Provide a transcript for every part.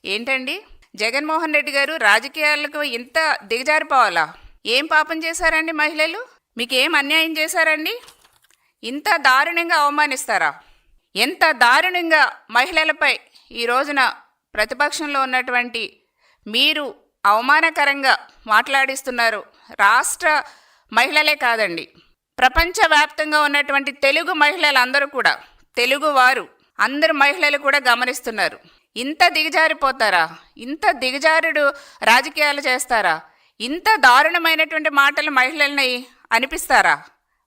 ఏంటండి, జగన్మోహన్ రెడ్డి గారు రాజకీయాలకు ఇంత దిగజారిపోవాలా? ఏం పాపం చేశారండి మహిళలు? మీకేం అన్యాయం చేశారండి? ఇంత దారుణంగా అవమానిస్తారా? ఎంత దారుణంగా మహిళలపై ఈ రోజున ప్రతిపక్షంలో ఉన్నటువంటి మీరు అవమానకరంగా మాట్లాడిస్తున్నారు. రాష్ట్ర మహిళలే కాదండి, ప్రపంచవ్యాప్తంగా ఉన్నటువంటి తెలుగు మహిళలందరూ కూడా, తెలుగువారు అందరు మహిళలు కూడా గమనిస్తున్నారు. ఇంత దిగజారిపోతారా? ఇంత దిగజారుడు రాజకీయాలు చేస్తారా? ఇంత దారుణమైనటువంటి మాటలు మహిళల్ని అనిపిస్తారా?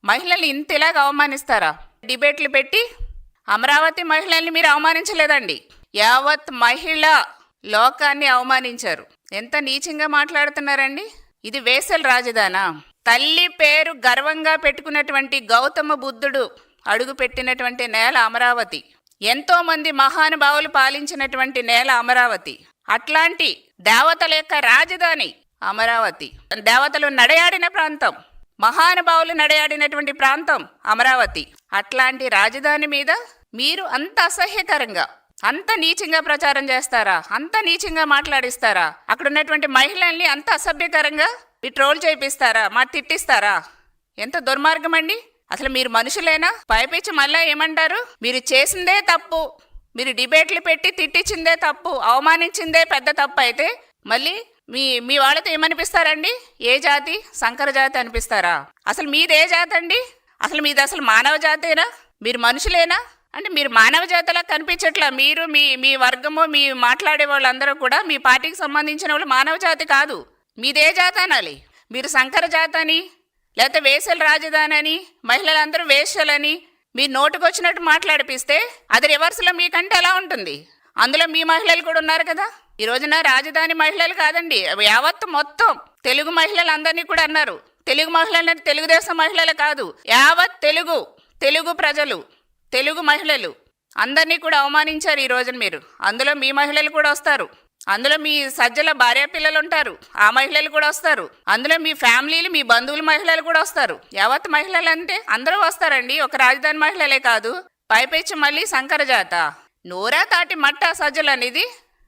మహిళల్ని ఇంత ఇలాగ అవమానిస్తారా? డిబేట్లు పెట్టి అమరావతి మహిళల్ని మీరు అవమానించలేదండి, యావత్ మహిళ లోకాన్ని అవమానించారు. ఎంత నీచంగా మాట్లాడుతున్నారండి. ఇది వేసల రాజధానా? తల్లి పేరు గర్వంగా పెట్టుకున్నటువంటి గౌతమ బుద్ధుడు అడుగు పెట్టినటువంటి నేల అమరావతి. ఎంతోమంది మహానుభావులు పాలించినటువంటి నేల అమరావతి. అట్లాంటి దేవతల యొక్క రాజధాని అమరావతి. దేవతలు నడయాడిన ప్రాంతం, మహానుభావులు నడయాడినటువంటి ప్రాంతం అమరావతి. అట్లాంటి రాజధాని మీద మీరు అంత అసహ్యకరంగా, అంత నీచంగా ప్రచారం చేస్తారా? అంత నీచంగా మాట్లాడిస్తారా? అక్కడ ఉన్నటువంటి మహిళల్ని అంత అసభ్యకరంగా ట్రోల్ చేపిస్తారా? తిట్టిస్తారా? ఎంత దుర్మార్గం అండి. అసలు మీరు మనుషులేనా? పైపించి మళ్ళా ఏమంటారు? మీరు చేసిందే తప్పు, మీరు డిబేట్లు పెట్టి తిట్టించిందే తప్పు, అవమానించిందే పెద్ద తప్పు అయితే మళ్ళీ మీ వాళ్ళతో ఏమనిపిస్తారండి? ఏ జాతి? సంకర జాతి అనిపిస్తారా? అసలు మీదే జాతి అండి? అసలు మీది అసలు మానవ జాతేనా? మీరు మనుషులేనా? అంటే మీరు మానవ జాతిలా కనిపించట్లా. మీరు మీ వర్గము, మీ మాట్లాడే వాళ్ళందరూ కూడా మీ పార్టీకి సంబంధించిన వాళ్ళు మానవ జాతి కాదు. మీదే జాతి అనాలి. మీరు సంకర జాతి అని, లేకపోతే వేసల రాజధాని అని, మహిళలందరూ వేశ్యలని మీరు నోటుకొచ్చినట్టు మాట్లాడిపిస్తే అది రివర్స్లో మీకంటే ఎలా ఉంటుంది? అందులో మీ మహిళలు కూడా ఉన్నారు కదా. ఈ రోజున రాజధాని మహిళలు కాదండి, యావత్ మొత్తం తెలుగు మహిళలందరినీ కూడా అన్నారు. తెలుగు మహిళలు తెలుగుదేశం మహిళలు కాదు, యావత్ తెలుగు ప్రజలు, తెలుగు మహిళలు అందరినీ కూడా అవమానించారు ఈ రోజున మీరు. అందులో మీ మహిళలు కూడా వస్తారు, అందులో మీ సజ్జల భార్య పిల్లలు ఉంటారు, ఆ మహిళలు కూడా వస్తారు, అందులో మీ ఫ్యామిలీలు, మీ బంధువుల మహిళలు కూడా వస్తారు. యావత్ మహిళలు అంటే అందరూ వస్తారండి, ఒక రాజధాని మహిళలే కాదు. పైపెచ్చి మళ్ళీ సంకర జాత, నోరా తాటి మట్ట సజ్జలు అనేది